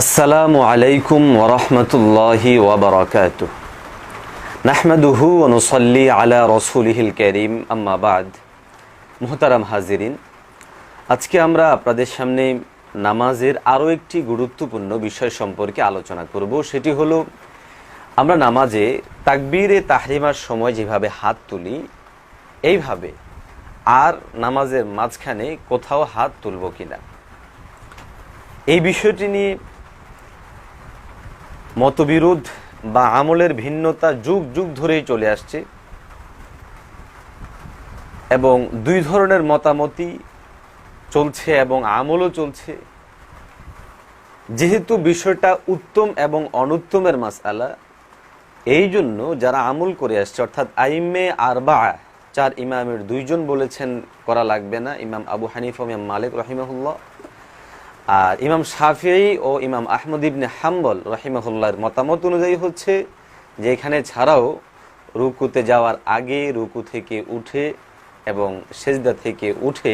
আসসালামু আলাইকুম ওয়া রাহমাতুল্লাহি ওয়া বারাকাতুহু নাহমাদুহু ওয়া নুসাল্লি আলা রাসূলিহিল কারীম আম্মা বাদ। মুহতারাম হাজিরিন, আজকে আমরা আপনাদের সামনে নামাজের আরও একটি গুরুত্বপূর্ণ বিষয় সম্পর্কে আলোচনা করব। সেটি হলো আমরা নামাজে তাকবীরে তাহরিমার সময় যেভাবে হাত তুলি, এইভাবে আর নামাজের মাঝখানে কোথাও হাত তুলব কিনা। এই বিষয়টি নিয়ে মতবিরোধ বা আমলের ভিন্নতা যুগ যুগ ধরেই চলে আসছে এবং দুই ধরনের মতামতই চলছে এবং আমলও চলছে। যেহেতু বিষয়টা উত্তম এবং অনুত্তমের মাসআলা, এই জন্য যারা আমল করে আসছে অর্থাৎ আইম্মে আরবা, চার ইমামের দুইজন বলেছেন করা লাগবে না, ইমাম আবু হানিফা, ইমাম মালিক রাহিমাহুল্লাহ, আর ইমাম শাফিঈ ও ইমাম আহমদ ইবনে হাম্বল রাহিমাহুল্লাহর মতামত অনুযায়ী হচ্ছে যে এখানে ছাড়াও রুকুতে যাওয়ার আগে, রুকু থেকে উঠে এবং সেজদা থেকে উঠে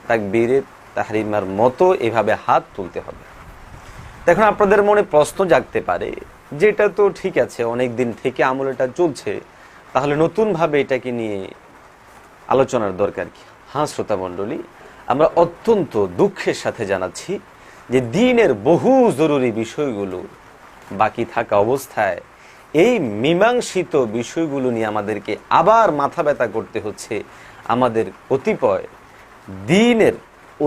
তাকবীরে তাহরিমার মতো এভাবে হাত তুলতে হবে। এখন আপনাদের মনে প্রশ্ন জাগতে পারে যে এটা তো ঠিক আছে, অনেক দিন থেকে আমল এটা চলছে, তাহলে নতুনভাবে এটাকে নিয়ে আলোচনার দরকার কি? হ্যাঁ শ্রোতা মণ্ডলী, আমরা অত্যন্ত দুঃখের সাথে জানাচ্ছি যে দ্বীনের বহু জরুরি বিষয়গুলো বাকি থাকা অবস্থায় এই মীমাংসিত বিষয়গুলো নিয়ে আমাদেরকে আবার মাথা ব্যথা করতে হচ্ছে আমাদের কতিপয় দ্বীনের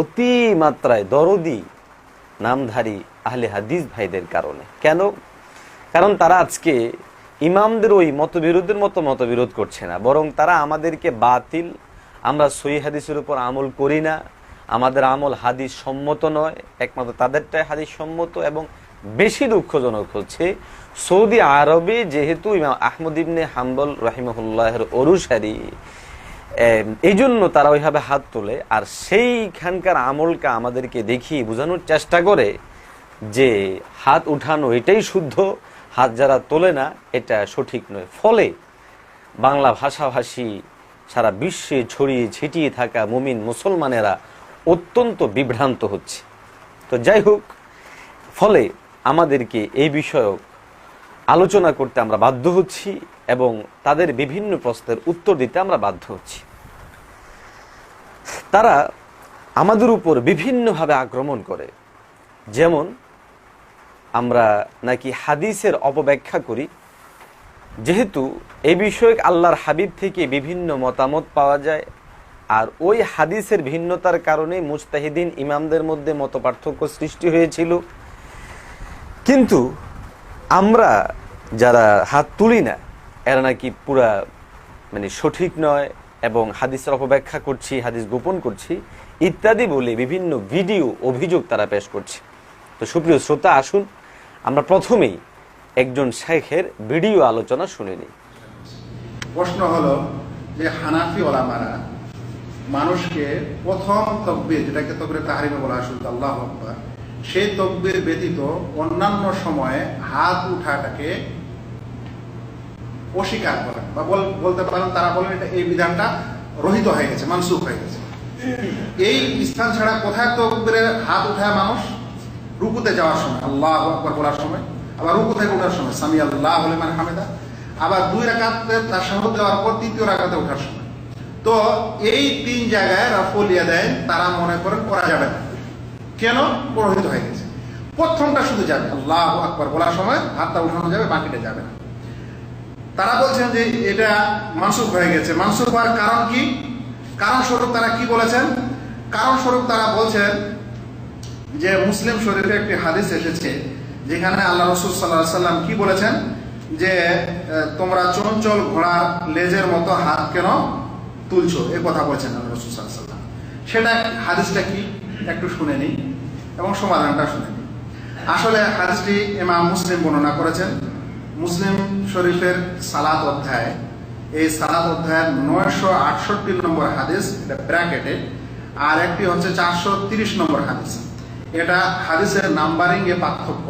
অতিমাত্রায় দরদি নামধারী আহলে হাদিস ভাইদের কারণে। কেন? কারণ তারা আজকে ইমামদের ওই মতবিরোধের মতো মতবিরোধ করছে না, বরং তারা আমাদেরকে বাতিল, আমরা সহিহ হাদিসের উপর আমল করি না, আমাদের আমল হাদিস সম্মত নয়, একমাত্র তাদেরটাই হাদিস সম্মত। এবং বেশি দুঃখজনক হচ্ছে সৌদি আরবে যেহেতু ইমাম আহমদ ইবনে হাম্বল রাহিমাহুল্লাহের অনুসারী, এই জন্য তারা ওইভাবে হাত তোলে আর সেইখানকার আমলকে আমাদেরকে দেখিয়ে বোঝানোর চেষ্টা করে যে হাত উঠানো এটাই শুদ্ধ, হাত যারা তোলে না এটা সঠিক নয়। ফলে বাংলা ভাষাভাষী সারা বিশ্বে ছড়িয়ে ছিটিয়ে থাকা মুমিন মুসলমানেরা অত্যন্ত বিভ্রান্ত হচ্ছে। তো যাই হোক, ফলে আমাদেরকে এই বিষয়ক আলোচনা করতে আমরা বাধ্য হচ্ছি এবং তাদের বিভিন্ন প্রশ্নের উত্তর দিতে আমরা বাধ্য হচ্ছি। তারা আমাদের উপর বিভিন্নভাবে আক্রমণ করে, যেমন আমরা নাকি হাদিসের অপব্যাখ্যা করি। যেহেতু এই বিষয়ে আল্লাহর হাবিব থেকে বিভিন্ন মতামত পাওয়া যায়, আর ওই হাদিসের ভিন্নতার কারণে মুজতাহিদিন ইমামদের মধ্যে মতপার্থক্য সৃষ্টি হয়েছিল, কিন্তু আমরা যারা হাত তুলি না এরা নাকি পুরা সঠিক নয় এবং হাদিসের অপব্যাখ্যা করছি, হাদিস গোপন করছি ইত্যাদি বলে বিভিন্ন ভিডিও অভিযোগ তারা পেশ করছে। তো সুপ্রিয় শ্রোতা, আসুন আমরা প্রথমেই একজন শেখের ভিডিও আলোচনা শুনে নিই। প্রশ্ন হলো যে হানাফি ওলামারা মানুষকে প্রথম তাকবীর, যেটাকে তাকবীরে তাহরিমা বলা হয়, আল্লাহু আকবার, সেই তাকবীর ব্যতীত অন্যান্য সময়ে হাত উঠাটাকে অস্বীকার করেন বা বলতে পারেন, তারা বলেন এটা এই বিধানটা রহিত হয়ে গেছে, মানসুখ হয়ে গেছে। এই স্থান ছাড়া কোথায় তাকবীরে হাত উঠায় মানুষ? রুকুতে যাওয়ার সময় আল্লাহু আকবার বলার সময়, আবার রুকু থেকে ওঠার সময় সামি আল্লাহু লিমান হামিদা, আবার দুই রাকাতে তাশাহুদ দেওয়ার পর তৃতীয় রাকাতে ওঠার সময়। তো এই তিন জায়গায় রাফুল ইয়াদাইন তারা মনে করেন করা যাবে না। কেন? প্রহিত হয়ে গেছে। প্রথমটা শুধু যাবে, আল্লাহু আকবার বলার সময় হাতটা উঠানো যাবে, বাকিটা যাবে না। তারা বলছেন যে এটা মানসুখ হয়ে গেছে। মানসুখ হওয়ার কারণ কি? কারণ স্বরূপ তারা কি বলেছেন? কারণ স্বরূপ তারা বলছেন যে মুসলিম শরীফে একটি হাদিস এসেছে যেখানে আল্লাহ রাসূল সাল্লাল্লাহু আলাইহি সাল্লাম কি বলেছেন যে তোমরা চঞ্চল ঘোড়ার লেজের মতো হাত কেন তুলছো, এই কথা বলেছেন আল্লাহ রাসূল সাল্লাল্লাহু আলাইহি সাল্লাম। সেটা হাদিসটা কি একটু শুনে নিই এবং সমাধানটা শুনে নিই। আসলে হাদিসটি ইমাম মুসলিম বর্ণনা করেছেন। মুসলিম শরীফের সালাত অধ্যায়, এই সালাত অধ্যায়ের 968 নম্বর হাদিস, এটা ব্র্যাকেটে, আর একটি হচ্ছে 430 নম্বর হাদিস। এটা হাদিসের নাম্বারিং এ পার্থক্য।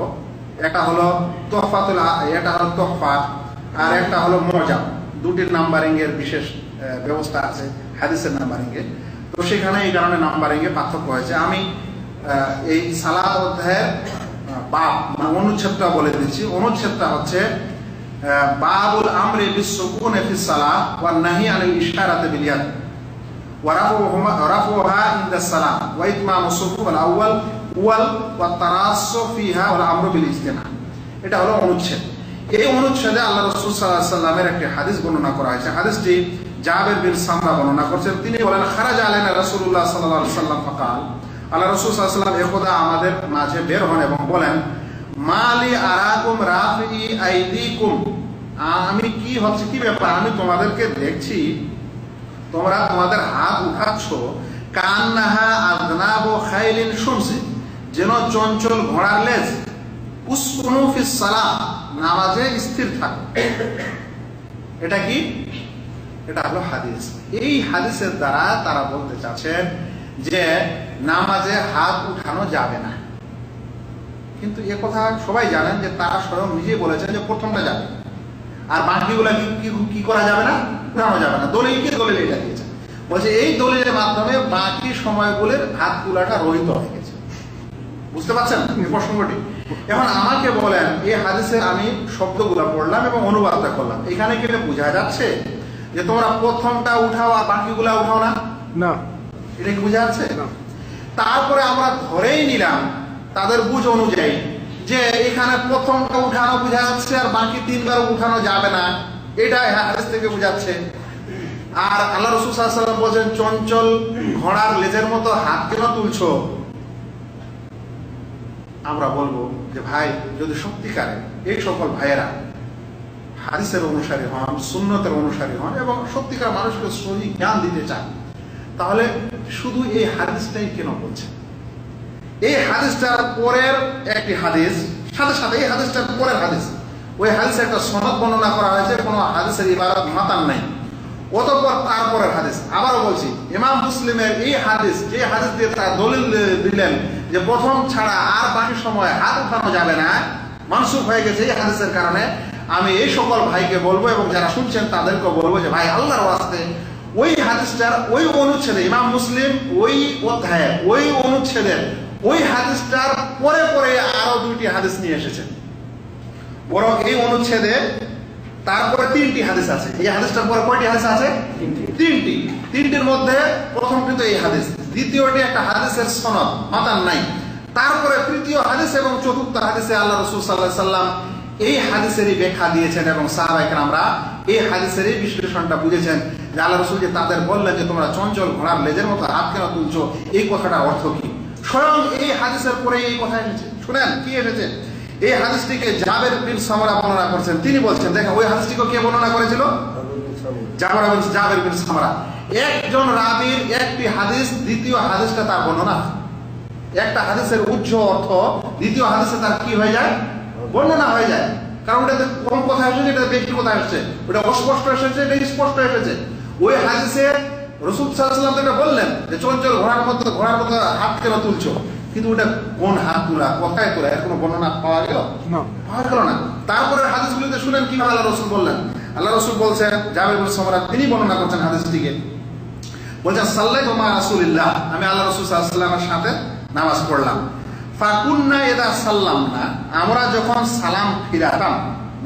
একটা হলো তোহফাতুল, এটা হলো তোহফা, আর একটা হলো মুজাম। দুটির নাম্বারিং এর বিশেষ ব্যবস্থা আছে হাদিসের নাম্বারিং এ। তো সেখানে এই কারণে নাম্বারিং এ পার্থক্য হয়েছে। আমি এই সালাত অধ্যায়ের বাব মানে অনুচ্ছেদটা বলে দিচ্ছি। অনুচ্ছেদটা হচ্ছে বাবুল আমরি বিসসুকুনি ফিস সালাহ ওয়ান নাহি আনিল ইশারাতি বিল ইয়াদ ওয়া রাফুহা ইনদা সালাম ওয়া ইতমামুস সুফুফ আল আউয়াল ওয়াল ওয়া তারাসসু ফিহা ওয়াল আমরু বিল ইজতিমা। এটা হলো অনুচ্ছেদ। এই অনুচ্ছেদে আল্লাহ রাসূল সাল্লাল্লাহু আলাইহি ওয়াসাল্লামের একটি হাদিস বর্ণনা করা হয়েছে। হাদিসটি জাবের বিন সামরা বর্ণনা করছেন। তিনি বলেন, খারাজা আলাইনা রাসূলুল্লাহ সাল্লাল্লাহু আলাইহি ওয়াসাল্লাম ফাকাল, আল্লাহ রাসূল সাল্লাল্লাহু আলাইহি ওয়াসাল্লাম একদা আমাদের মাঝে বের হন এবং বলেন, মালি আরাকুম রাফি আইদিকুম, আমি কি ব্যাপার, আমি তোমাদেরকে দেখছি তোমরা তোমাদের হাত উঠাচ্ছ, কান্নাহা আযনাবু খাইলিন শুমসি, যেন চঞ্চল ঘোড়ার লেজ, উসকুনু ফিস সালাহ, নামাজে স্থির থাকো। এটা কি? এটা হলো হাদিস। এই হাদিসের দ্বারা তারা বলতে চাচ্ছেন যে নামাজে হাত উঠানো যাবে না। কিন্তু এ কথা সবাই জানেন যে তারা স্বয়ং নিজেই বলেছেন যে প্রথমটা যাবে, আর বাকিগুলো কি করা যাবে না, উঠানো যাবে না। দলিল এটা দিয়েছে, বলছে এই দলিলের মাধ্যমে বাকি সময়গুলোর হাত তোলাটা রহিত হয়ে গেছে। বুঝতে পারছেন এই প্রসঙ্গটি? এখন আমাকে বলেন, এই হাদিসের আমি শব্দগুলো পড়লাম এবং অনুবাদটা করলাম, এখানে কি এটা বোঝা যাচ্ছে যে তোমরা প্রথমটা উঠাও আর বাকিগুলা উঠাও না? না, এটা কি বোঝা যাচ্ছে? তারপরে আমরা ধরেই নিলাম তাদের বুঝ অনুযায়ী যে এখানে প্রথমটা উঠানো বোঝা যাচ্ছে আর বাকি তিনবার উঠানো যাবে না, এটা হাদিস থেকে বোঝাচ্ছে। আর আল্লাহ রাসূল সাল্লাল্লাহু আলাইহি ওয়াসাল্লাম বলেন, চঞ্চল ঘোড়ার লেজের মতো হাত কেন তুলছো? আমরা বলবো যে ভাই, যদি সত্যিকারে এই সকল ভাইয়েরা হাদিসের অনুসারী হন, সুন্নতের অনুসারী হন এবং সত্যিকার মানুষকে সহি জ্ঞান দিতে চান, তাহলে শুধু এই হাদিসটাই কেন বলছে? এই হাদিসটার পরের একটি হাদিস, সাথে সাথে এই হাদিসটার পরের হাদিস, ওই হাদিসে একটা সনদ বর্ণনা করা হয়েছে, কোনো হাদিসের ইবারত মাতান নাই। অতঃপর তারপরের হাদিস, আবারও বলছি, ইমাম মুসলিমের এই হাদিস, যে হাদিস দিয়ে তারা দলিল দিলেন যে প্রথম ছাড়া আর বাকি সময় হাত উঠানো যাবে না, মানসুখ হয়ে গেছে এই হাদিসের কারণে, আমি এই সকল ভাইকে বলবো এবং যারা শুনছেন তাদেরকে বলবো যে ভাই, আল্লাহর ওয়াস্তে ওই হাদিসটার ওই অনুচ্ছেদে, ইমাম মুসলিম ওই অধ্যায়ে ওই অনুচ্ছেদের ওই হাদিসটার পরে পরে আরো দুইটি হাদিস নিয়ে এসেছেন। বরং এই অনুচ্ছেদে তারপরে তিনটি হাদিস আছে। এই হাদিসটার পরে কয়টি হাদিস আছে? তিনটির মধ্যে প্রথমটি তো এই হাদিস, দ্বিতীয়টি একটা হাদিসের সনদ মাতান নাই, তারপরে তৃতীয় হাদিস এবং চতুর্থ হাদিসে আল্লাহ রাসূল সাল্লাল্লাহু আলাইহি ওয়াসাল্লাম এই হাদিসেরই ব্যাখ্যা দিয়েছেন এবং সাহাবায়ে কেরামরা এই হাদিসেরই বিশ্লেষণটা বুঝেছেন যে আল্লাহ রাসূল যে তাদের বললেন যে তোমরা চঞ্চল ঘোড়ার লেজের মতো হাত কেন তুলছো, এই কথাটার অর্থ কি। স্বয়ং এই হাদিসের পরে এই কথা এসেছে। শুনেন কি এসেছে। এই হাদিসটিকে জাবের বিন সামরা বর্ণনা করেছেন। তিনি বলছেন, দেখেন ওই হাদিসটিকে কে বর্ণনা করেছিল? জাবের বিন সামরা। একজন রাবীর একটি হাদিস, দ্বিতীয় হাদিসটা তার বর্ণনা। একটা হাদিসের উচ্চ অর্থ দ্বিতীয় হাদিসে তার কি হয়ে যায়? বর্ণনা হয়ে যায়। কারণ ওটাতে কম কথা এসেছে, এটা বেশি কথা এসেছে, ওটা অস্পষ্ট এসেছে, এটা স্পষ্ট এসেছে। ওই হাদিসে রাসূল সাল্লাল্লাহু আলাইহি ওয়াসাল্লাম এটা বললেন যে চঞ্চল ঘোড়ার মতো হাত কেন তুলছো, কিন্তু ওটা কোন হাত তোলা, কোথায় তোলা, এর কোনো বর্ণনা পাওয়া গেল না। তারপরে হাদিসগুলিতে শুনেন কিভাবে আল্লাহ রাসূল বললেন। আল্লাহ রাসূল বলছেন, জাবের বিন সামরা তিনি বর্ণনা করছেন হাদিসটিকে, বলছেন, সাল্লাইতু মা রাসূলিল্লাহ, আমি আল্লাহ রাসূল সাল্লাল্লাহু আলাইহি ওয়াসাল্লামের সাথে নামাজ পড়লাম। ফাকুন্না ইদা সাল্লামনা, আমরা যখন সালাম ফিরাতাম,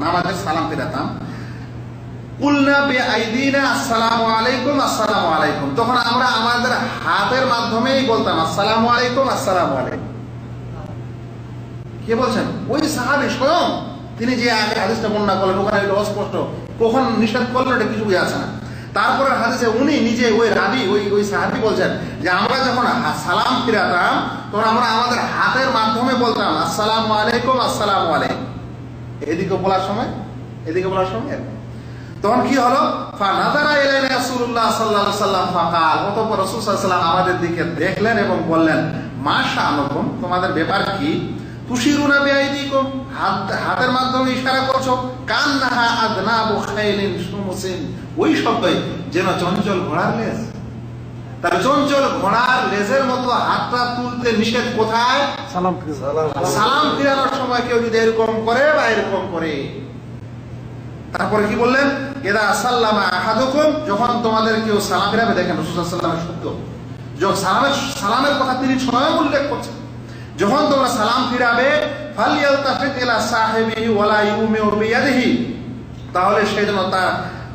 নামাজে সালাম ফিরাতাম, কুলনা বিআইদিনা আসসালামু আলাইকুম আসসালামু আলাইকুম, তখন আমরা আমাদের হাতের মাধ্যমেই বলতাম আসসালামু আলাইকুম আসসালামু আলাইকুম। কে বলছেন? ওই সাহাবী স্বয়ং, তিনি যে আগে হাদিসটা বর্ণনা করলেন, ওখানে অস্পষ্ট, কখন নিষেধ করলেন এটা কিছু বোঝা যাচ্ছে না। তারপরে হাদিসে উনি নিজে ওই রাবি ওই সাহাবী বলছেন যে আমরা যখন সালাম ফিরাতাম তখন আমরা আমাদের হাতের মাধ্যমে বলতাম আসসালামু আলাইকুম আসসালামু আলাইকুম, এদিকে বলার সময় তখন কি হলো? ফানাযারা ইলাইনা রাসূলুল্লাহ সাল্লাল্লাহু আলাইহি ওয়াসাল্লাম ফাকাল, অতঃপর রাসূল সাল্লাল্লাহু আলাইহি ওয়াসাল্লাম আমাদের দিকে দেখলেন এবং বললেন, মা শাআনুকুম, তোমাদের ব্যাপার কি? তুশিরুনা বিআইদিকুম, হাতের মাধ্যমে ইশারা করছো, কান্নাহা আযনাবু খাইলিন শুমসিন, ওই শব্দই যেন চঞ্চল ঘোড়ার লেজ। তার চঞ্চল ঘোড়ার লেজের মতো হাতটা তুলতে নিষেধ কোথায়? সালাম ফিরানোর সময় কেউ যদি এরকম করে বা এরকম করে। তারপরে কি বললেন? ইদা সাল্লামা আহাদুকুম, যখন তোমাদের কেউ সালাম ফিরাবে, দেখেন রাসূল সাল্লাল্লাহু আলাইহি ওয়াসাল্লামের শব্দ, যখন সালামের কথা তিনি স্বয়ং উল্লেখ করছেন, যখন তোমরা সালাম ফিরাবে ফালিয়ালতাফিত ইলা সাহিবিহি ওয়ালা ইউমিউ বিয়াদিহি, তাহলে সে যেন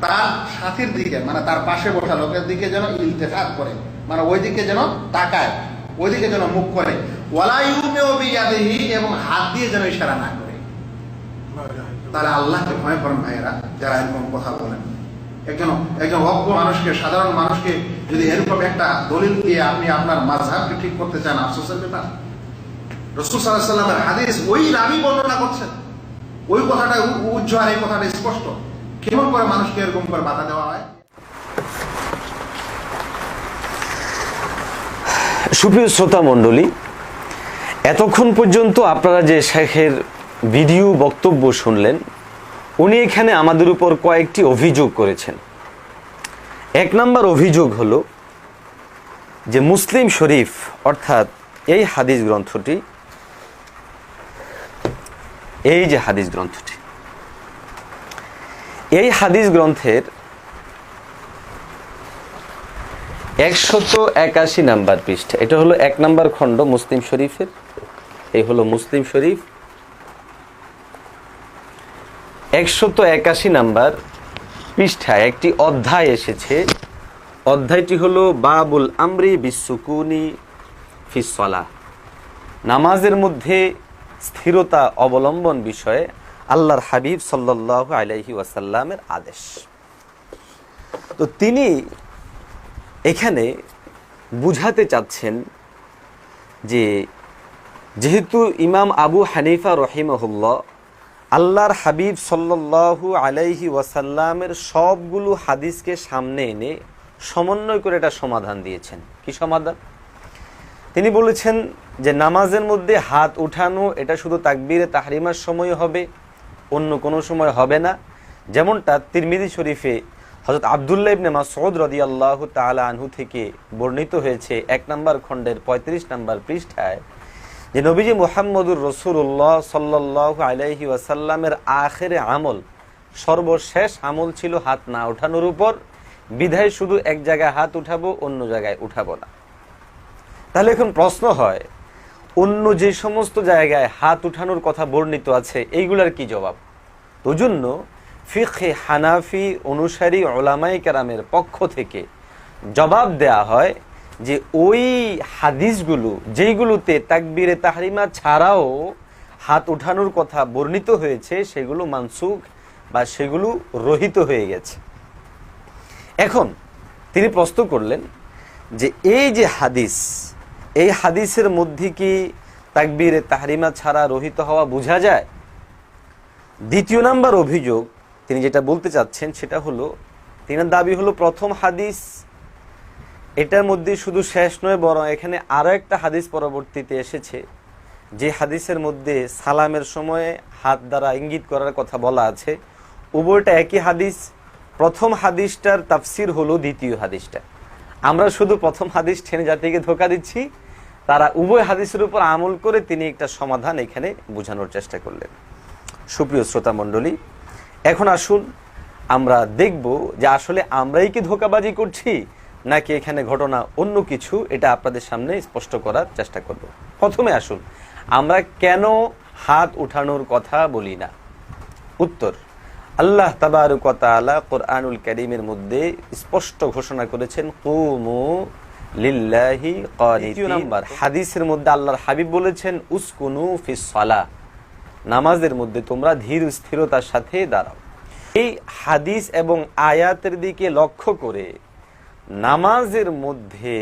তার সাথীর দিকে, মানে তার পাশে বসা লোকের দিকে যেন ইলতিফাত করে, মানে ওই দিকে যেন তাকায়, ওই দিকে যেন মুখ করে, ওয়ালা ইউমিউ বিয়াদিহি, এবং হাত দিয়ে যেন ইশারা না করে। তাহলে আল্লাহকে ভয় করেন ভাইয়েরা যারা এরকম কথা বলেন। একজন অজ্ঞ মানুষকে, সাধারণ মানুষকে যদি এরকম একটা দলিল দিয়ে আপনি আপনার মাযহাবকে ঠিক করতে চান, আফসোসের ব্যাপার। রাসূল সাল্লাল্লাহু আলাইহি ওয়াসাল্লামের হাদিস ওই রাবী বর্ণনা করছেন, ওই কথাটা উজ্জ্বল, এই কথাটা স্পষ্ট। কেমন করে মানুষকে এরকম করে বাধা দেওয়া হয়? সুপ্রিয় শ্রোতা মণ্ডলী, এতক্ষণ পর্যন্ত আপনারা যে শেখের ভিডিও বক্তব্য শুনলেন, উনি এখানে আমাদের উপর কয়েকটি অভিযোগ করেছেন। এক নম্বর অভিযোগ হলো যে মুসলিম শরীফ অর্থাৎ এই হাদিস গ্রন্থটি, এই যে হাদিস গ্রন্থটি, এই হাদিস গ্রন্থের 181 নাম্বার পৃষ্ঠা, এটা হলো 1 নাম্বার খণ্ড মুসলিম শরীফের, এই হলো মুসলিম শরীফ, 181 নাম্বার পৃষ্ঠায় একটি অধ্যায় এসেছে। অধ্যায়টি হলো বাবুল আমরি বিসসুকুনি ফিস সালাহ, নামাজের মধ্যে স্থিরতা অবলম্বন বিষয়ে আল্লাহর হাবিব সাল্লাল্লাহু আলাইহি ওয়াসাল্লামের আদেশ। তো তিনি এখানে বুঝাতে চাচ্ছেন যে যেহেতু ইমাম আবু হানিফা রহিমাহুল্লাহ আল্লাহর হাবিব সাল্লাল্লাহু আলাইহি ওয়াসাল্লামের সবগুলো হাদিসকে সামনে এনে সমন্বয় করে এটা সমাধান দিয়েছেন। কি সমাধান? তিনি বলেছেন যে নামাজের মধ্যে হাত উঠানো এটা শুধু তাকবীরে তাহরিমার সময় হবে, অন্য কোনো সময় হবে না। যেমনটা তিরমিজি শরীফে হযরত আব্দুল্লাহ ইবনে মাসউদ রাদিয়াল্লাহু তাআলা আনহু থেকে বর্ণিত হয়েছে 1 নম্বর খণ্ডের 35 নম্বর পৃষ্ঠায়, যে নবীজি মুহাম্মদুর রাসূলুল্লাহ সাল্লাল্লাহু আলাইহি ওয়াসাল্লামের আখিরে আমল, সর্বশেষ আমল ছিল হাত না ওঠানোর উপর, বিধায় শুধু এক জায়গায় হাত উঠাবো, অন্য জায়গায় উঠাবো না। তাহলে এখন প্রশ্ন হয়, অন্য যে সমস্ত জায়গায় হাত উঠানোর কথা বর্ণিত আছে এইগুলার কি জবাব? তো জন্য ফিকহে হানাফি অনুসারী উলামায়ে কেরামের পক্ষ থেকে জবাব দেয়া হয় যে ওই হাদিসগুলো যেইগুলোতে তাকবীরে তাহরিমা ছাড়াও হাত উঠানোর কথা বর্ণিত হয়েছে সেগুলো মানসুখ বা সেগুলো রহিত হয়ে গেছে। এখন তিনি প্রশ্ন করলেন যে এই যে হাদিস, এই হাদিসের মধ্যে কি তাকবীরে তাহরিমা ছাড়া রহিত হওয়া বোঝা যায়? দ্বিতীয় নাম্বার অভিযোগ তিনি যেটা বলতে চাচ্ছেন সেটা হলো, তিনার দাবি হলো প্রথম হাদিস এটার মধ্যে শুধু শেষ নয়, বরং এখানে আরো একটা হাদিস পরবর্তীতে এসেছে, যে হাদিসের মধ্যে সালামের সময়ে হাত দ্বারা ইঙ্গিত করার কথা বলা আছে। উভয়টা একই হাদিস। প্রথম হাদিসটার তাফসির হলো দ্বিতীয় হাদিসটা। আমরা শুধু প্রথম হাদিস টেনে জাতিকে ধোঁকা দিচ্ছি, তারা উভয় হাদিসের উপর আমল করে তিনি একটা সমাধান এখানে বোঝানোর চেষ্টা করলেন। সুপ্রিয় শ্রোতা মণ্ডলী, এখন আসুন আমরা দেখব যে আসলে আমরাই কি ধোঁকাবাজি করছি নাকি এখানে ঘটনা অন্য কিছু, এটা আপনাদের সামনে স্পষ্ট করার চেষ্টা করব। প্রথমে আসুন আমরা কেন হাত উঠানোর কথা বলি না। উত্তর, আল্লাহ তাবারক ওয়া তাআলা কোরআনুল কারীমের মধ্যে স্পষ্ট ঘোষণা করেছেন কুমু লিল্লাহি কানিতিন। নাম্বার হাদিসের মধ্যে আল্লাহর হাবিব বলেছেন উসকুনু ফিস সালাহ, নামাজের মধ্যে তোমরা ধীর স্থিরতার সাথে দাঁড়াও। এই হাদিস এবং আয়াতের দিকে লক্ষ্য করে নামাজের মধ্যে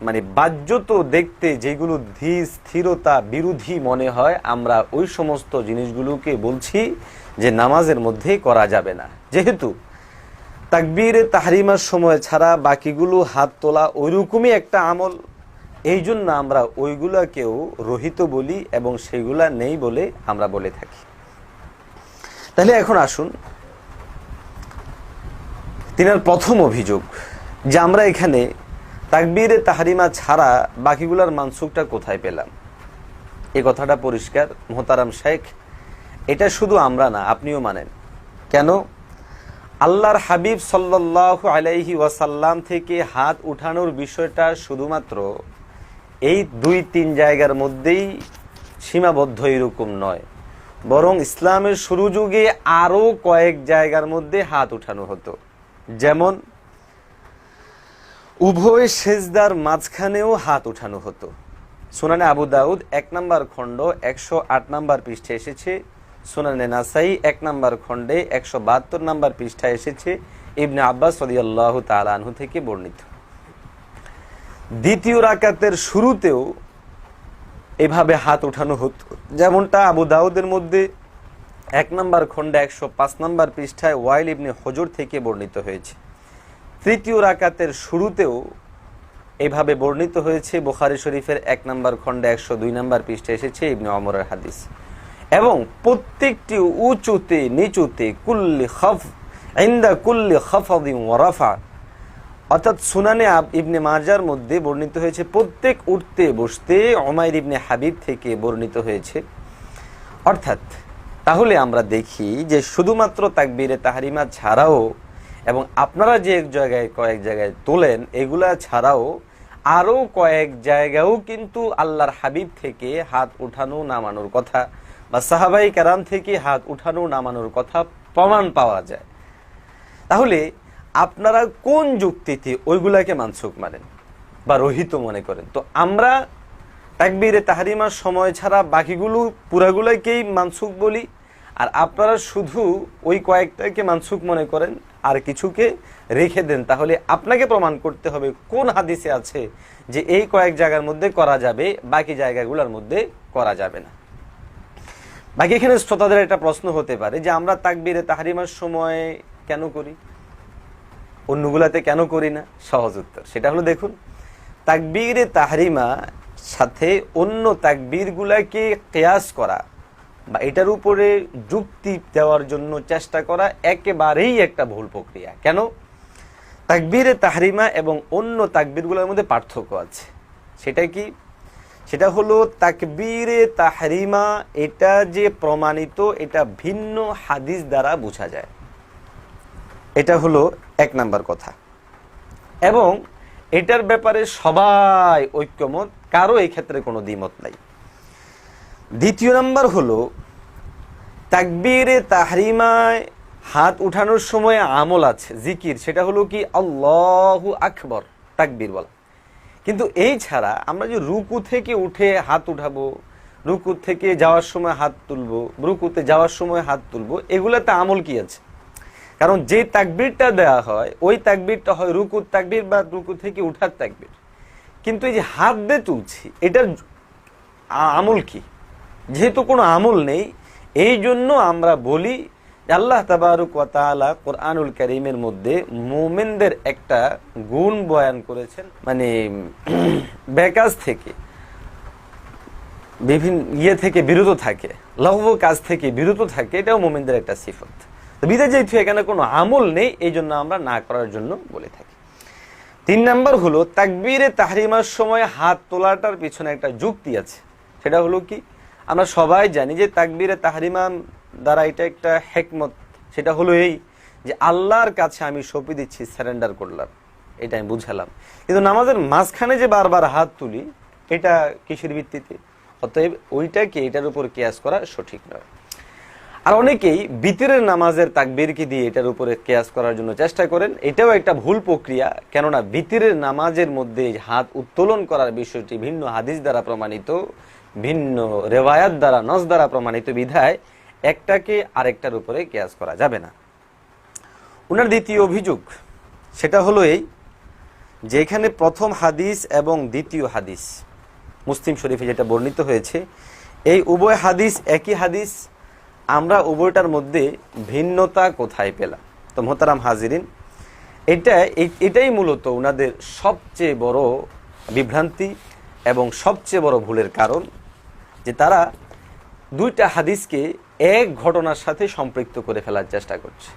মানে বাহ্যত দেখতে যেগুলো ধীর স্থিরতা বিরোধী মনে হয়, আমরা ওই সমস্ত জিনিসগুলোকে বলছি যে নামাজের মধ্যে করা যাবে না। যেহেতু তাকবীরে তাহরিমার সময় ছাড়া বাকিগুলো হাত তোলা ওইরকমই একটা আমল, এই জন্য আমরা ওইগুলাকেও রহিত বলি এবং সেগুলা নেই বলে আমরা বলে থাকি। তাহলে এখন আসুন তিনার প্রথম অভিযোগ যে আমরা এখানে তাকবীরে তাহরিমা ছাড়া বাকিগুলার মানসুকটা কোথায় পেলাম। এই কথাটা পরিষ্কার মোহতারাম শেখ, এটা শুধু আমরা না, আপনিও মানেন। কেন? আল্লাহর হাবিব সাল্লাল্লাহু আলাইহি ওয়াসাল্লাম থেকে হাত উঠানোর বিষয়টা শুধুমাত্র এই 2-3 জায়গার মধ্যেই সীমাবদ্ধ এরকম নয়, বরং ইসলামের শুরু যুগে আরো কয়েক জায়গার মধ্যে হাত উঠানো হতো। যেমন উভয় সেজদার মাঝখানেও হাত উঠানো হতো। সুনানে আবু দাউদ 1 নম্বর খণ্ড 108 নম্বর পৃষ্ঠায় এসেছে, সুনানে নাসাই 1 নম্বর খণ্ডে 172 নম্বর পৃষ্ঠায় এসেছে, ইবনে আব্বাস রাদিয়াল্লাহু তাআলা আনহু থেকে বর্ণিত। দ্বিতীয় রাকাতের শুরুতেও এভাবে হাত উঠানো হতো, যেমনটা আবু দাউদের মধ্যে 1 নম্বর খণ্ডে 105 নম্বর পৃষ্ঠায় ওয়াইল ইবনে হুজর থেকে বর্ণিত হয়েছে। তৃতীয় রাকাতের শুরুতেও এভাবে বর্ণিত হয়েছে, বুখারী শরীফের 1 নম্বর খণ্ডে 102 নম্বর পৃষ্ঠায় এসেছে, ইবনে ওমরের হাদিস। এবং প্রত্যেকটি উঁচুতে নিচুতে কুল্লি খফ ইনদা কুল্লি খফদিন ওয়া রাফা, অর্থাৎ সুনানে ইবনে মাজার মধ্যে বর্ণিত হয়েছে, প্রত্যেক উঠতে বসতে উমাইর ইবনে হাবিব থেকে বর্ণিত হয়েছে। অর্থাৎ তাহলে আমরা দেখি যে শুধুমাত্র তাকবীরে তাহরিমা ছাড়াও এবং আপনারা যে কয়েক জায়গায় তোলেন এগুলা ছাড়াও আরো কয়েক জায়গায়ও কিন্তু আল্লাহর হাবিব থেকে হাত উঠানো নামানোর কথা বা সাহাবাই কেরাম থেকে হাত উঠানো নামানোর কথা প্রমাণ পাওয়া যায়। তাহলে আপনারা কোন যুক্তিতে ওইগুলাকে মানসুখ মানেন বা রহিত মনে করেন? তো আমরা তাকবীরে তাহরিমার সময় ছাড়া বাকিগুলো পুরাগুলোকেই মানসুখ বলি, আর আপনারা শুধু ওই কয়েকটাকে মানসুখ মনে করেন আর কিছুকে রেখে দেন। তাহলে আপনাকে প্রমাণ করতে হবে কোন হাদিসে আছে যে এই কয়েক জায়গার মধ্যে করা যাবে, বাকি জায়গাগুলোর মধ্যে করা যাবে না। বাকি এখানে শ্রোতাদের একটা প্রশ্ন হতে পারে যে আমরা তাকবীরে তাহরিমার সময় কেন করি, অন্যগুলাতে কেন করি না? সহজ উত্তর সেটা হলো, দেখুন, তাকবীরে তাহরিমা সাথে অন্য তাকবীরগুলাকে কিয়াস করা বা এটার উপরে যুক্তি দেওয়ার জন্য চেষ্টা করা একেবারেই একটা ভুল প্রক্রিয়া। কেন? তাকবীরে তাহরিমা এবং অন্য তাকবীরগুলোর মধ্যে পার্থক্য আছে। সেটা কি? সেটা হলো তাকবীরে তাহরিমা এটা যে প্রমাণিত, এটা ভিন্ন হাদিস দ্বারা বোঝা যায়। এটা হলো 1 নাম্বার কথা, এবং এটার ব্যাপারে সবাই ঐক্যমত, কারো এই ক্ষেত্রে কোনো দ্বিমত নাই। দ্বিতীয় নাম্বার হলো তাকবীরে তাহরিমায় হাত উঠানোর সময় আমল আছে, জিকির, সেটা হলো কি আল্লাহু আকবার তাকবীর বলা। কিন্তু এই ছাড়া আমরা যে রুকু থেকে উঠে হাত উঠাবো, রুকু থেকে যাওয়ার সময় হাত তুলবো, রুকুতে যাওয়ার সময় হাত তুলবো, এগুলাতে আমল কি আছে? কারণ যে তাকবীরটা দেয়া হয় ওই তাকবীরটা হয় রুকুর তাকবীর বা রুকু থেকে উঠার তাকবীর, কিন্তু এই যে হাত দিয়ে তুলছি এটার আমল কি? যেহেতু কোনো আমল নেই, এই জন্য আমরা বলি আল্লাহ তাবারক ওয়া তাআলা কোরআনুল কারীমের মধ্যে মুমিনদের একটা গুণ বয়ান করেছেন, মানে বেকাজ থেকে, বিভিন্ন থেকে বিরত থাকে, লঘু কাজ থেকে বিরত থাকে, এটাও মুমিনদের একটা সিফত। বিদায় যেহেতু এখানে কোনো আমল নেই, এই জন্য আমরা না করার জন্য বলে থাকি। 3 নাম্বার হলো তাকবীরে তাহরিমার সময় হাত তোলাটার পিছনে একটা যুক্তি আছে। সেটা হলো কি, আমরা সবাই জানি যে তাকবীরে তাহরিমা দ্বারা এটা একটা হিকমত, সেটা হলো এই যে আল্লাহর কাছে আমি সঁপে দিচ্ছি, সারেন্ডার করলাম, এটা আমি বুঝালাম। কিন্তু নামাজের মাঝখানে যে বারবার হাত তুলি, এটা কিসের ভিত্তিতে? অতএব ওইটাকে এটার উপর কিয়াস করা সঠিক নয়। আর অনেকেই বিতরের নামাজের তাকবীরকে দিয়ে এটার উপরে কিয়াস করার জন্য চেষ্টা করেন, এটাও একটা ভুল প্রক্রিয়া। কেননা বিতরের নামাজের মধ্যে হাত উত্তোলন করার বিষয়টি ভিন্ন হাদিস দ্বারা প্রমাণিত, ভিন্ন রেওয়ায়াত দ্বারা, নস দ্বারা প্রমাণিত বিধায় একটাকে আরেকটার উপরে কিয়াস করা যাবে না। ওনার দ্বিতীয় অভিযোগ সেটা হলো এই যে এখানে প্রথম হাদিস এবং দ্বিতীয় হাদিস মুসলিম শরীফে যেটা বর্ণিত হয়েছে, এই উভয় হাদিস একই হাদিস, আমরা উভয়টার মধ্যে ভিন্নতা কোথায় পেলাম? তো মোহতারাম হাজিরিন, এটাই মূলত ওনাদের সবচেয়ে বড় বিভ্রান্তি এবং সবচেয়ে বড় ভুলের কারণ, যে তারা দুইটা হাদিসকে এক ঘটনার সাথে সম্পৃক্ত করে ফেলার চেষ্টা করছে।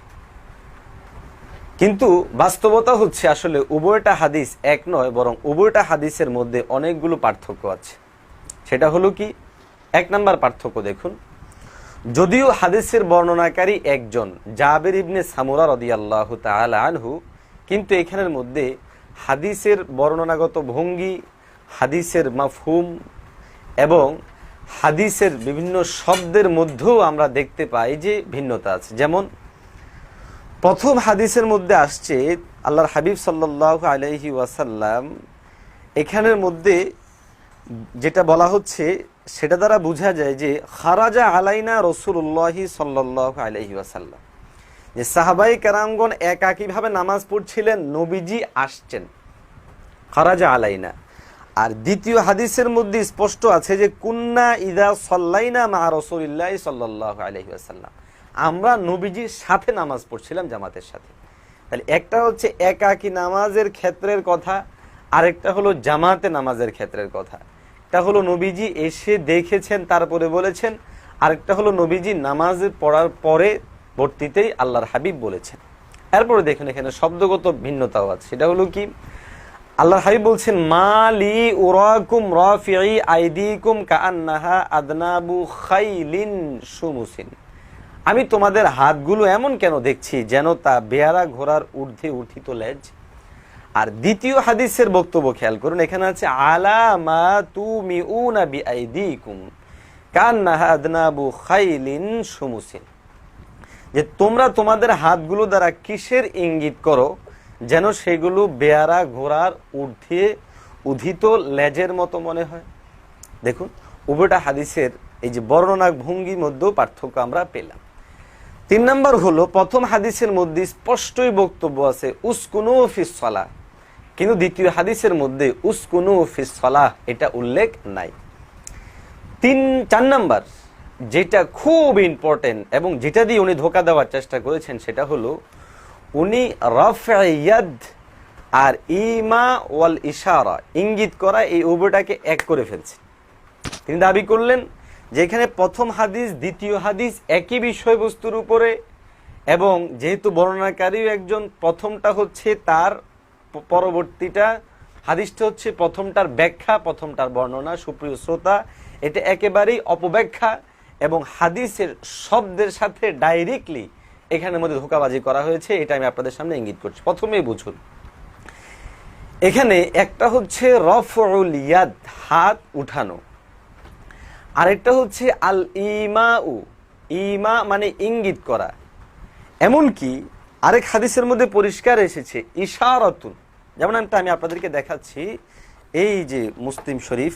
কিন্তু বাস্তবতা হচ্ছে আসলে উভয়টা হাদিস এক নয়, বরং উভয়টা হাদিসের মধ্যে অনেকগুলো পার্থক্য আছে। সেটা হলো কি, 1 নাম্বার পার্থক্য দেখুন, যদিও হাদিসের বর্ণনাকারী একজন জাবের ইবনে সামুরা রাদিয়াল্লাহু তাআলা আনহু, কিন্তু এখানের মধ্যে হাদিসের বর্ণনাগত ভঙ্গি, হাদিসের মাফহুম এবং হাদিসের বিভিন্ন শব্দের মধ্যেও আমরা দেখতে পাই যে ভিন্নতা আছে। যেমন প্রথম হাদিসের মধ্যে আসছে আল্লাহর হাবিব সাল্লাল্লাহু আলাইহি ওয়াসাল্লাম, এখানের মধ্যে যেটা বলা হচ্ছে সেটা দ্বারা বোঝা যায় যে খারাজা আলাইনা রাসূলুল্লাহি সাল্লাল্লাহু আলাইহি ওয়াসাল্লাম, যে সাহাবাই কেরামগণ একাকীভাবে নামাজ পড়ছিলেন, নবীজি আসছেন, খারাজা আলাইনা। আর দ্বিতীয় হাদিসের মধ্যে স্পষ্ট আছে যে কুন্না ইদা সাল্লাইনা মা রাসূলিল্লাহি সাল্লাল্লাহু আলাইহি ওয়াসাল্লাম, আমরা নবীজির সাথে নামাজ পড়ছিলাম, জামাতের সাথে। তাহলে একটা হচ্ছে একাকী নামাজের ক্ষেত্রের কথা, আরেকটা হলো জামাতে নামাজের ক্ষেত্রের কথা। একটা হলো নবীজি এসে দেখেছেন তারপরে বলেছেন, আরেকটা হলো নবীজি নামাজ পড়ার পরে বর্তিতেই আল্লাহর হাবিব বলেছেন। এরপরে দেখেন এখানে শব্দগত ভিন্নতাও আছে। সেটা হলো কি, আল্লাহর হাবিব বলছেন মালি উরাকুম রাফিই আইদিকুম কাআন্নাহা আদনাবু খাইলিন শুমুসিন, আমি তোমাদের হাতগুলো এমন কেন দেখছি যেন তা বেয়ারা ঘোড়ার ঊর্ধ্বে উত্থিত লেজ। আর দ্বিতীয় হাদিসের বক্তব্য খেয়াল করুন, এখানে আছে আলা মা তুমিউনা বিআইদিকুম কাআন্নাহা আদনাবু খাইলিন শুমুসিন, যে তোমরা তোমাদের হাতগুলো দ্বারা কিসের ইঙ্গিত করো যেন সেগুলো বেয়ারা ঘোড়ার ঊর্ধ্বে উত্থিত লেজের মতো মনে হয়। দেখুন উভয়টা হাদিসের এই যে বর্ণনা ভঙ্গির মধ্যেও পার্থক্য আমরা পেলাম। 3 নম্বর হলো, প্রথম হাদিসের মধ্যে স্পষ্টই বক্তব্য আছে উসকুনু ফিস সালাহ, কিন্তু দ্বিতীয় হাদিসের মধ্যে উসকুনু ফিস সালাহ এটা উল্লেখ নাই। 4 নম্বর যেটা খুব ইম্পর্টেন্ট এবং যেটা দিয়ে উনি ধোঁকা দেওয়ার চেষ্টা করেছেন সেটা হলো উনি রাফে ইয়াদ আর ইমা ওয়াল ইশারা, ইঙ্গিত করা, এই উভয়টাকে এক করে ফেলছেন। তিনি দাবি করলেন যে এখানে প্রথম হাদিস দ্বিতীয় হাদিস একই বিষয়বস্তুর উপরে, এবং যেহেতু বর্ণনাকারীও একজন, প্রথমটা হচ্ছে তার পরবর্তীটা হাদিসটা হচ্ছে প্রথমটার ব্যাখ্যা, প্রথমটার বর্ণনা। সুপ্রিয় শ্রোতা, এটা একেবারেই অপব্যাখ্যা এবং হাদিসের শব্দের সাথে ডাইরেক্টলি এখানের মধ্যে ধোঁকাবাজি করা হয়েছে। এটা আমি আপনাদের সামনে ইঙ্গিত করছি। প্রথমেই বুঝুন, এখানে একটা হচ্ছে রফউল ইয়াদ, হাত উঠানো, আরেকটা হচ্ছে আল ইমাউ, ইমা মানে ইঙ্গিত করা। এমনকি আরেক হাদিসের মধ্যে পরিষ্কার এসেছে ইশারাতুন, যেমন আমি আপনাদেরকে দেখাচ্ছি। এই যে মুসলিম শরীফ,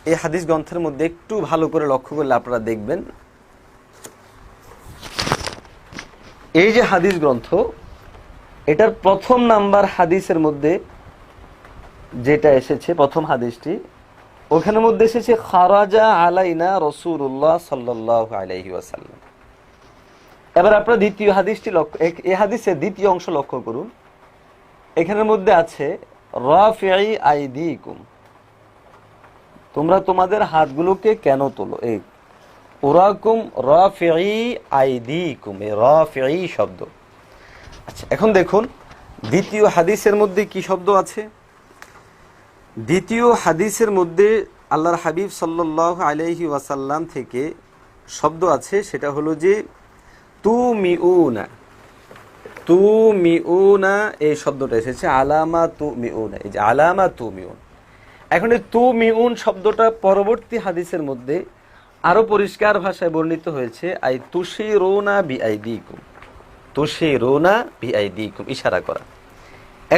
এই হাদিস গ্রন্থের মধ্যে একটু ভালো করে লক্ষ্য করলে আপনারা দেখবেন, এই যে হাদিস গ্রন্থ, এটার প্রথম নাম্বার হাদিসের মধ্যে যেটা এসেছে, প্রথম হাদিসটি, ওখানের মধ্যে এসেছে খারাজা আলাইনা রাসূলুল্লাহ সাল্লাল্লাহু আলাইহি ওয়াসাল্লাম। এবার আপনারা দ্বিতীয় হাদিসটি এই হাদিসের দ্বিতীয় অংশ লক্ষ্য করুন, এখানের মধ্যে আছে রাফিই আইদিকুম, তোমরা তোমাদের হাতগুলোকে কেন তোলো। এই উরাকুম রাফিই আইদিকুম, এই রাফিই শব্দ। আচ্ছা, এখন দেখুন দ্বিতীয় হাদিসের মধ্যে কি শব্দ আছে। দ্বিতীয় হাদিসের মধ্যে আল্লাহর হাবিব সাল্লাল্লাহু আলাইহি ওয়াসাল্লাম থেকে শব্দ আছে, সেটা হলো যে তুমিউনা, তুমিউনা, এই শব্দটা এসেছে আলামা তুমিউনা, এই যে আলামা তুমিউন। এখন এই তুমিউন শব্দটা পরবর্তী হাদিসের মধ্যে আরো পরিষ্কার ভাষায় বর্ণিত হয়েছে আই তুশিরুনা বিআইদিকুম, তুশিরুনা বিআইদিকুম, ইশারা করা।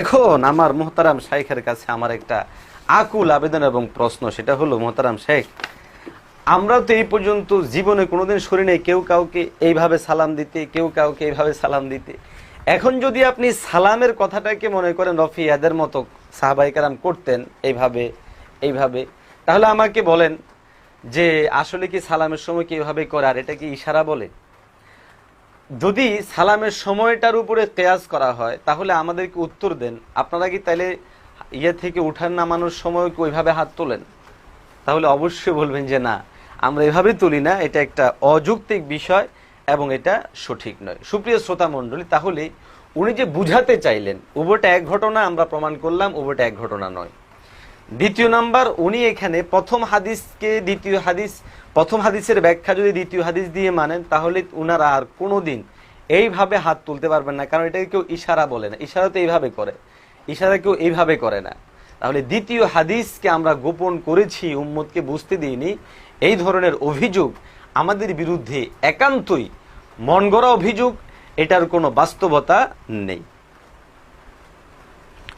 এখন আমার মোহতারাম শাইখের কাছে আমার একটা আকুল আবেদন এবং প্রশ্ন, সেটা হলো মোহতারাম শেখ, আমরা তো এই পর্যন্ত জীবনে কোনোদিন শুনি নাই কেউ কাউকে এইভাবে সালাম দিতে, কেউ কাউকে এইভাবে সালাম দিতে। এখন যদি আপনি সালামের কথাটাকে মনে করেন রফিয়াদের মতো সাহাবায়ে কেরাম করতেন এইভাবে এইভাবে, তাহলে আমাকে বলেন যে আসলে কি সালামের সময় কি এইভাবে করে, আর এটা কি ইশারা বলে? যদি সালামের সময়টার উপরে কিয়াস করা হয় তাহলে আমাদেরকে উত্তর দেন, আপনারা কি তাইলে ইয়ে থেকে উঠান নামানোর সময় কি ওইভাবে হাত তোলেন? তাহলে অবশ্যই বলবেন যে না, আমরা এভাবে তুলি না, এটা একটা অযৌক্তিক বিষয় এবং এটা সঠিক নয়। সুপ্রিয় শ্রোতা মণ্ডলী, তাহলে উনি যে বুঝাতে চাইলেন উভয়টা এক ঘটনা, আমরা প্রমাণ করলাম উভয়টা এক ঘটনা নয়। দ্বিতীয় নাম্বার, উনি এখানে প্রথম হাদিসকে দ্বিতীয় হাদিস, প্রথম হাদিসের ব্যাখ্যা যদি দ্বিতীয় হাদিস দিয়ে মানেন তাহলে উনারা আর কোনোদিন এইভাবে হাত তুলতে পারবেন না, কারণ এটাকে কেউ ইশারা বলে না। ইশারা তো এইভাবে করে, ইশারা কেউ এইভাবে করে না। তাহলে দ্বিতীয় হাদিসকে আমরা গোপন করেছি, উম্মতকে বুঝতে দিইনি, এই ধরনের অভিযোগ আমাদের বিরুদ্ধে একান্তই মন গড়া অভিযোগ, এটার কোনো বাস্তবতা নেই।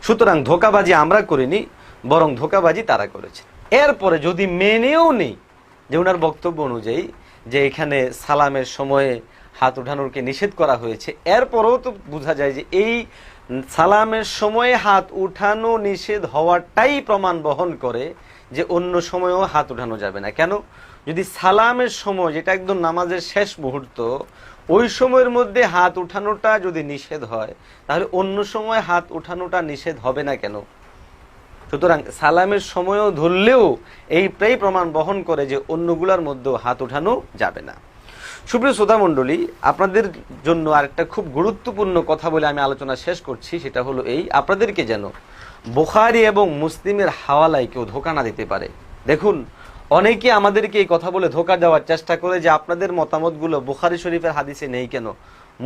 সুতরাং ধোঁকাবাজি আমরা করিনি, বরং ধোঁকাবাজি তারা করেছে। এরপরে যদি মেনেও নেই যে ওনার বক্তব্য অনুযায়ী যে এখানে সালামের সময়ে হাত উঠানোকে নিষেধ করা হয়েছে, এরপরেও তো বোঝা যায় যে এই সালামের সময়ে হাত উঠানো নিষেধ হওয়াটাই প্রমাণ বহন করে যে অন্য সময়েও হাত উঠানো যাবে না। কেন? যদি সালামের সময়, যেটা একদম নামাজের শেষ মুহূর্ত, ওই সময়ের মধ্যে হাত উঠানোটা যদি নিষেধ হয়, তাহলে অন্য সময় হাত উঠানোটা নিষেধ হবে না কেন? সুতরাং সালামের সময়ও ধরলেও এইটাই প্রমাণ বহন করে যে অন্যগুলোর মধ্যেও হাত উঠানো যাবে না। সুপ্রিয় শ্রোতা মণ্ডলী, আপনাদের জন্য আরেকটা খুব গুরুত্বপূর্ণ কথা বলে আমি আলোচনা শেষ করছি, সেটা হলো এই, আপনাদেরকে যেন বুখারী এবং মুসলিমের হাওয়ালায় কেউ ধোঁকা না দিতে পারে। দেখুন, অনেকে আমাদেরকে এই কথা বলে ধোঁকা দেওয়ার চেষ্টা করে যে আপনাদের মতামতগুলো বুখারী শরীফের হাদিসে নেই কেন,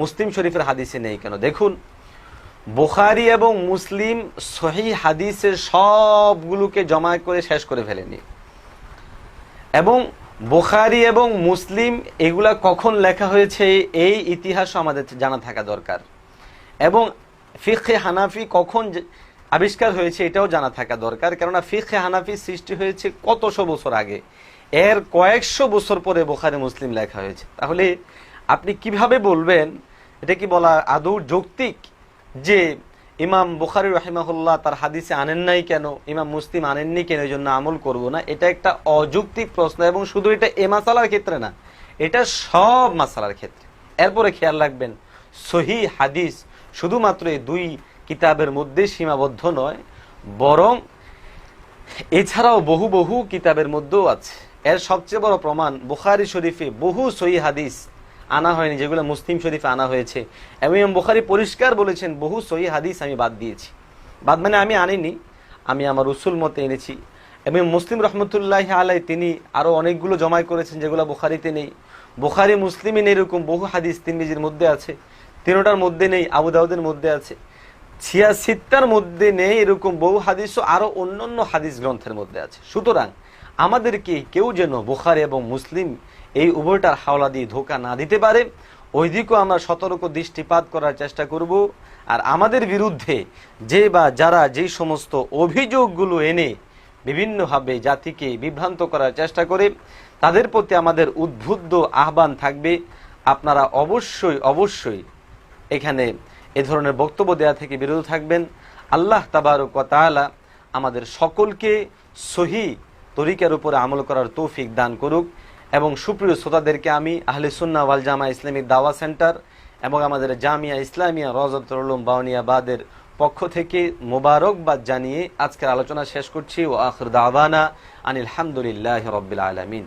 মুসলিম শরীফের হাদিসে নেই কেন। দেখুন, বুখারী এবং মুসলিম সহিহ হাদিসের সবগুলোকে জমা করে শেষ করে ফেলেনি, এবং বুখারী এবং মুসলিম এগুলা কখন লেখা হয়েছে এই ইতিহাসও আমাদের জানা থাকা দরকার, এবং ফিকহে হানাফি কখন আবিষ্কার হয়েছে এটাও জানা থাকা দরকার। কেননা ফিকহে হানাফি সৃষ্টি হয়েছে কতশো বছর আগে, এর কয়েকশো বছর পরে বুখারী মুসলিম লেখা হয়েছে। তাহলে আপনি কিভাবে বলবেন, এটা কি বলা আদৌ যৌক্তিক যে ইমাম বুখারী রাহিমাহুল্লাহ তার হাদিসে আনেন নাই কেন, ইমাম মুসলিম আনেননি কেন, এই জন্য আমল করবো না? এটা একটা অযৌক্তিক প্রশ্ন, এবং শুধু এটা এ মাসালার ক্ষেত্রে না, এটা সব মাসালার ক্ষেত্রে। এরপরে খেয়াল রাখবেন, সহিহ হাদিস শুধুমাত্র এই দুই কিতাবের মধ্যে সীমাবদ্ধ নয়, বরং এছাড়াও বহু বহু কিতাবের মধ্যেও আছে। এর সবচেয়ে বড় প্রমাণ, বুখারী শরীফে বহু সহিহ হাদিস আনা হয়নি যেগুলো মুসলিম শরীফে আনা হয়েছে, এবং ইমাম বুখারী পরিষ্কার বলেছেন বহু সহিহ হাদিস আমি বাদ দিয়েছি। বাদ মানে আমি আনিনি, আমি আমার উসুল মতে এনেছি। এবং মুসলিম রহমতুল্লাহ আলাই তিনি আরো অনেকগুলো জমাই করেছেন যেগুলো বুখারীতে নেই। বুখারী মুসলিমে এরকম বহু হাদিস তিরমিজির মধ্যে আছে, তিনটার মধ্যে নেই, আবু দাউদের মধ্যে আছে, 66টার মধ্যে নেই, এরকম বহু হাদিসও আরো অন্যান্য হাদিস গ্রন্থের মধ্যে আছে। সুতরাং আমাদেরকে কেউ যেন বুখারী এবং মুসলিম এই উভয়টার হাওলা দিয়ে ধোঁকা না দিতে পারে, ওই দিকেও আমরা সতর্ক দৃষ্টিপাত করার চেষ্টা করব। আর আমাদের বিরুদ্ধে যে বা যারা যেই সমস্ত অভিযোগগুলো এনে বিভিন্নভাবে জাতিকে বিভ্রান্ত করার চেষ্টা করে, তাদের প্রতি আমাদের উদ্বুদ্ধ আহ্বান থাকবে, আপনারা অবশ্যই অবশ্যই এখানে এ ধরনের বক্তব্য দেয়া থেকে বিরত থাকবেন। আল্লাহ তাবারক ওয়া তাআলা আমাদের সকলকে সহি তরিকার উপরে আমল করার তৌফিক দান করুক। এবং সুপ্রিয় শ্রোতাদেরকে আমি আহলে সুন্নাহ ওয়াল জামা ইসলামিক দাওয়া সেন্টার এবং আমাদের জামিয়া ইসলামিয়া রওজাতুল উলুম বাউনিয়াবাদের পক্ষ থেকে মোবারকবাদ জানিয়ে আজকের আলোচনা শেষ করছি। ওয়া আখির দাওয়ানা আনিল হামদুলিল্লাহি রাব্বিল আলামিন।